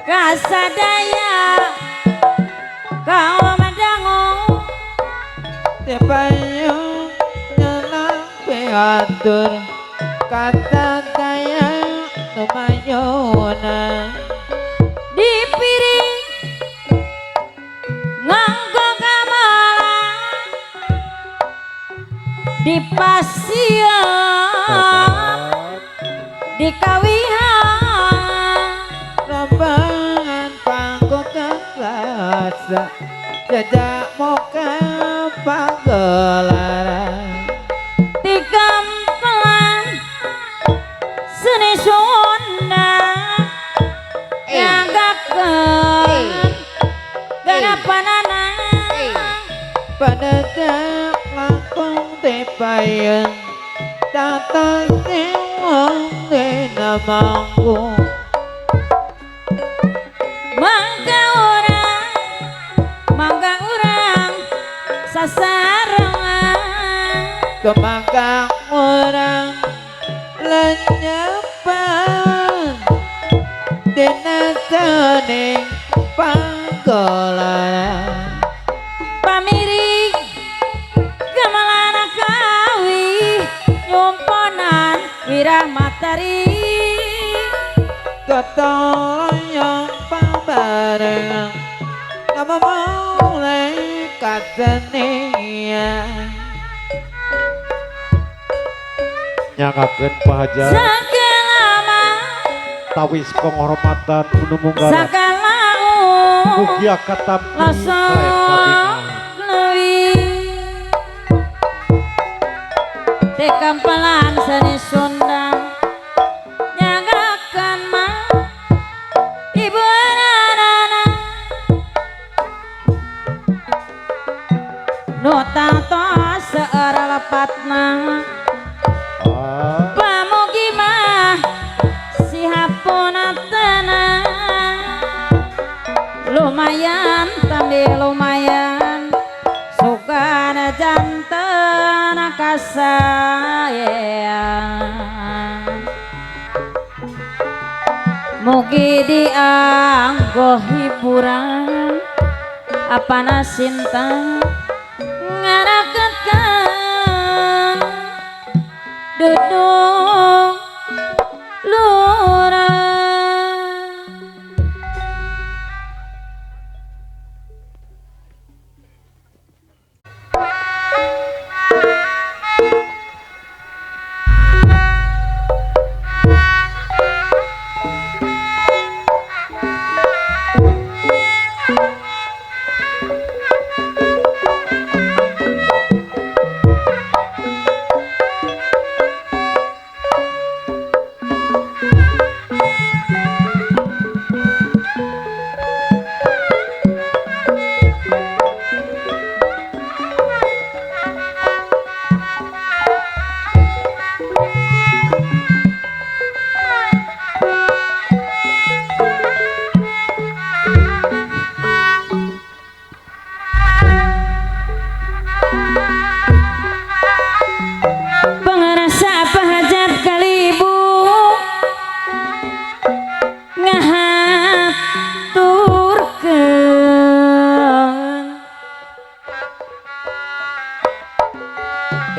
kasadaya kau mendangu tepayo nyenang piatur kata kaya lumayona di piring nganggo kamala di pasian di kawihan rambangan pangko keklasa jajak moka panggelaran tikampelan seni Sunda nyagakeun garapanana Padadak langkung tepayan datang sewang dena manggung mangga urang sasarengan kemangkang orang lenyepan dena saning panggolaran pamiring kemalana kawi nyumponan wirah matahari ketoloyong pabarengan nama mulai kasenian nyangakeun pahaja sakelama tawis penghormatan unu munggara sakala mugia katampi lasok layak kabingan lewi tekampelan seni Sunda nyagakeun mah ibu anak nu tangtos seueur lepatna pamugi mah si hapuna tenang lumayan tambi lumayan sukana janten kasayan mugi dianggo hiburan apana sinta ngarakeun duduk lurah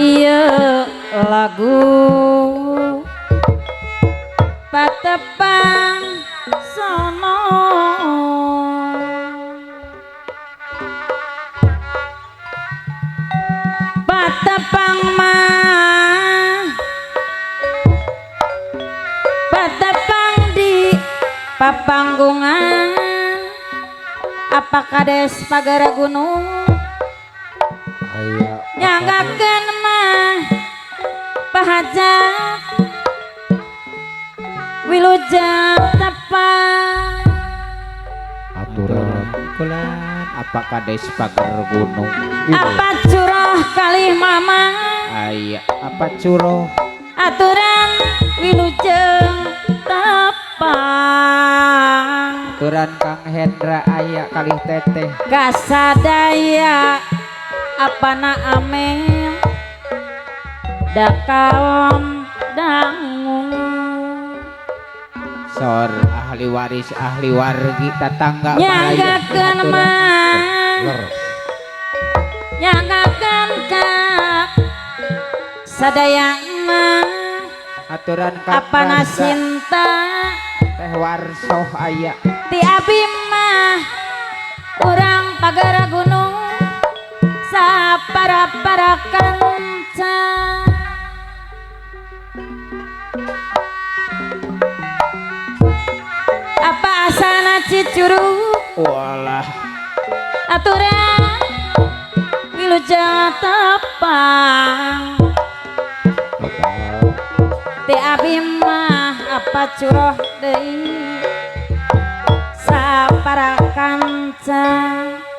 iya lagu patepang sono patepang mah patepang di papanggungan apa kades pagara gunung nyanggakeun mah pahajat wilujeng tepang aturan kulan apa kades pagar gunung apa curoh kalih mama aya apa curoh aturan wilujeng tepang aturan Kang Hendra aya kalih teteh kasadaya apana amel dakaon dangu sor ahli waris ahli wargi tetangga nyanggakeun mah leres nyanggakeun ka sadaya mah aturan Kang apana Rasa cinta teh warso aya ti abi mah urang pagara gunung sapara-para kanca apa asana cicurug walah aturan wilujeng tepang ti abi mah apa curoh deui sapara kanca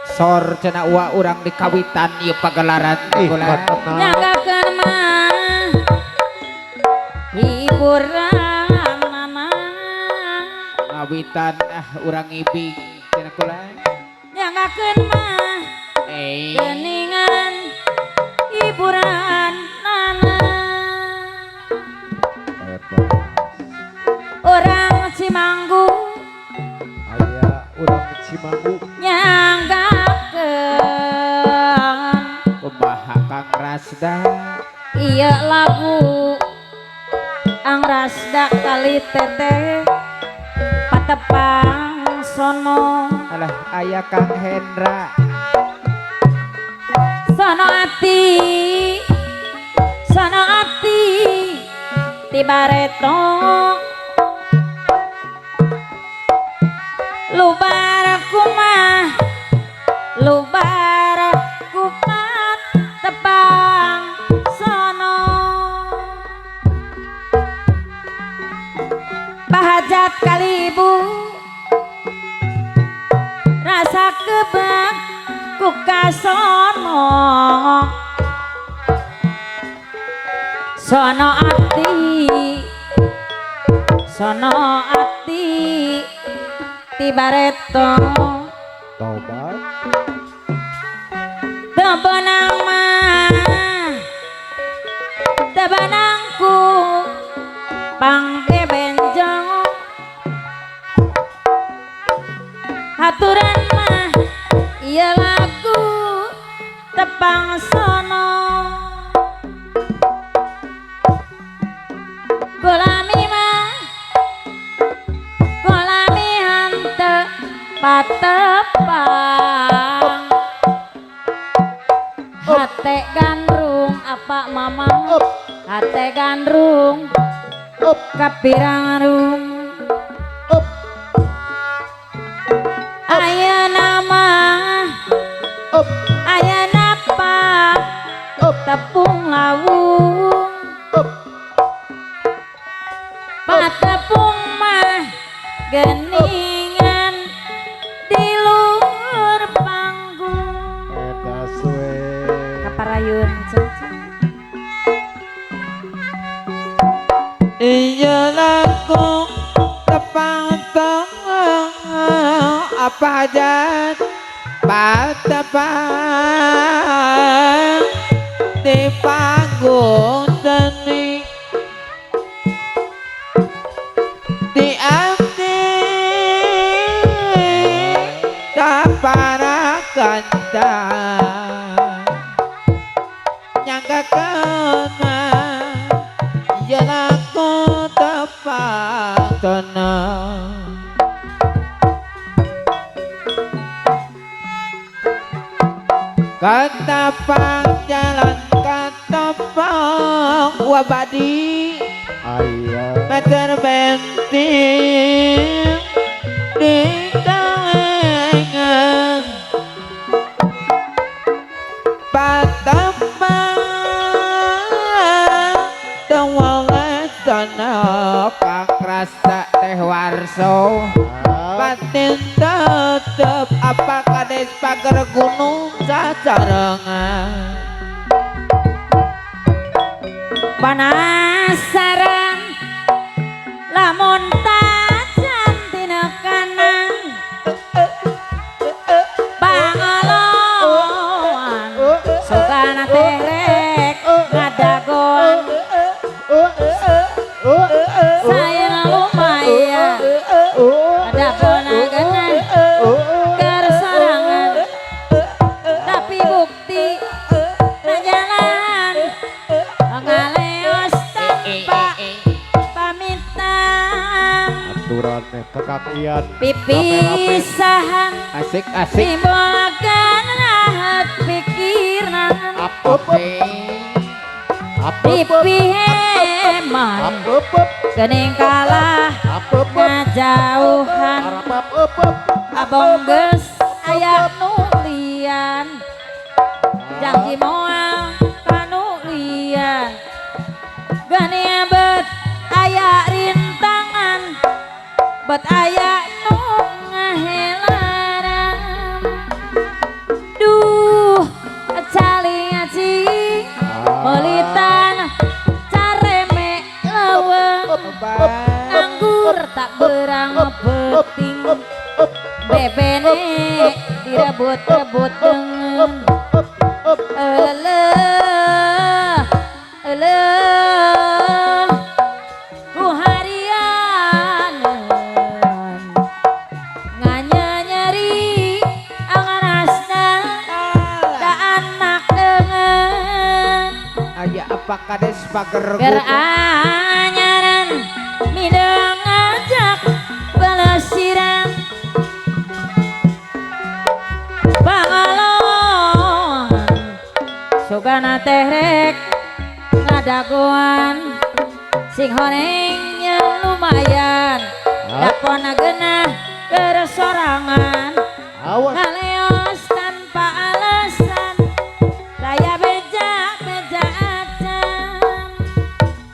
sor cenah uwa urang dikawitan ieu pagelaran kula nyanggakeun mah hiburanana ngawitan urang ibing cenah kula nyanggakeun mah geuningan hiburanana orang Cimanggu aya urang Cimanggu nyanggakeun kumaha Kang Rasda iya lagu Angrasda kali teteh patepang sono alah aya Kang Hendra sono ati tibareto lubar kumat tepang sono bahajat kalibu rasa kebak kukasono sono ati tibareto tobat tebenang mah tebenangku pangge benjong aturan mah iya lagu tepang sono kolami hante patepang hate gandrung apa mama hate gandrung kapirang rung aya nama aya napa tepung lawung patepung mah geningan di luhur panggung eta suwe kaparayun iya lagu tepang tengah apa hajat patepang di panggung seni di abdi para kanta nyanggakeun yen aku tepak tenang katapang jalan katapang wabadi aya meter benting di kalengan patapang tewale tanah Kang Rasa teh warso patin tetep apa kades pagar gunung sacarengan panasaran lamun tajan tina kanan pangaloan sukana terek ngadagon saya lumayan Kang Ian pipisahan Asik asik. timbulkan rahat pikiran pipiheman gening kalah ngajauhan abong geus aya nulian janji moal kanulian gani bet aya rintangan bet aya nu ngahelaran duh cali ngaji melitan careme leuweung nganggur tak berang peting bebene direbut-rebut dengan ku harian nganya-nyeri angarasna da anak dengan Aya apa kades pager geranyaran midang ngajak balesiran bangalon sugana tehrek ngadagoan sing honengnya lumayan dapona geunah keresorangan awas ngaleos tanpa alasan saya beja acan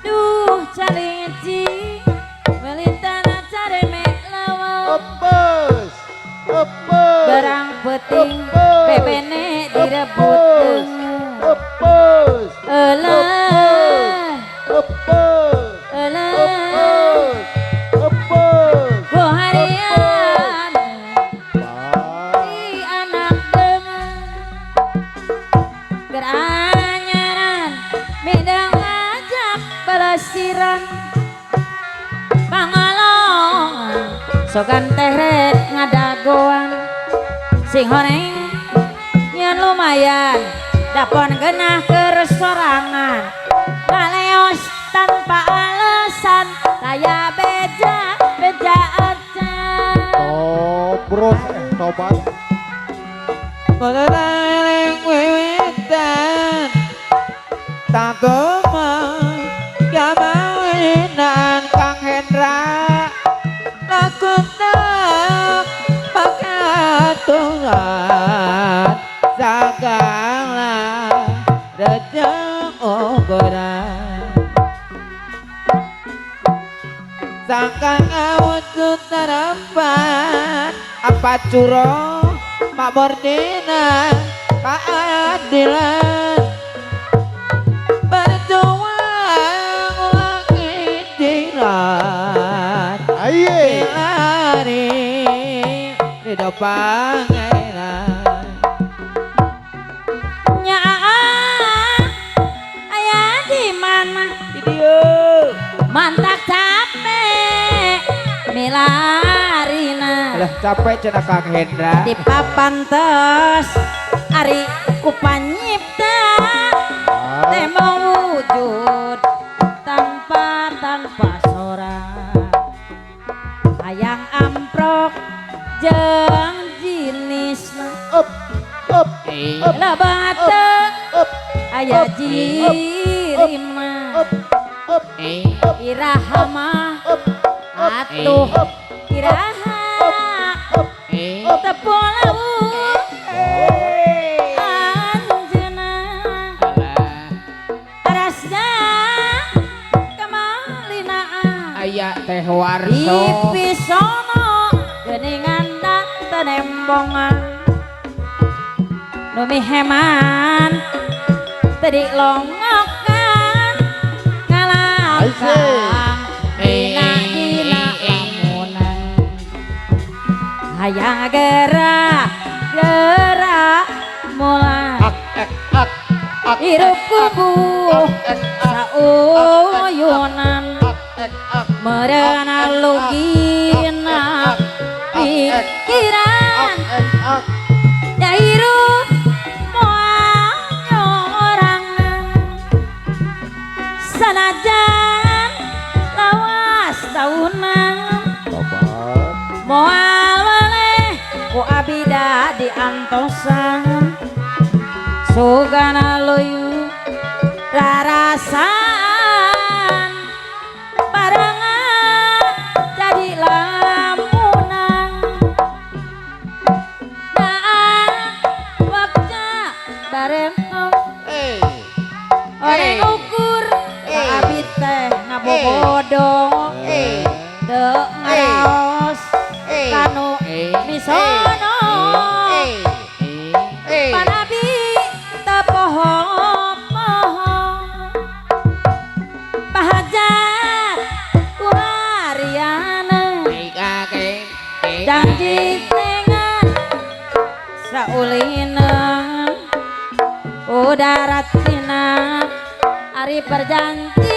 duh calinci melintana careme lawang apes berang peting bebene direbut dengan apes elah ku harian di anak dengan geranyaran midang ngajak balesiran pangalongan sogan tehrek ngadagoan sing honeng nyan lumayan dapon genah keresorangan ngaleos tanpa alasan saya beja acan bros tobat Kodeleng wiwitan Tagoma Yamawinan Kang Hendra Lakutak Pakatungan Sagala Rejang ogoran Sangkang awujud harapan apa curo Mabordina keadilan berjuang lagi dirat aye lari di depan nyaa ayah di mana video mantak capek milarina lah capek cenah Kang Hendra di papan tos ari kupanyipta temo wujud tanpa sorak hayang amprok jeung jinisna lebate aya jirima iraha mah atuh iraha tepung lauk anjeuna arasna kemalinaan aya teh warso ipisono geuningan dan tenembongan nu miheman tadi longokan ngalangkang dina lamunan hayang gerak mulai hirup kubuh sauyunan merana lugina pikiran ya hirup moal orang sanajan lawas daunan tobat antosan sugana loyu rarasan barengan jadi lamunan daan waktu bareng orang ukur abit teh ngabobodong dek ngaraos kanu misono panabi tepoho-poho bahajat kuhariana janji tengan saulina udaratina hari perjanji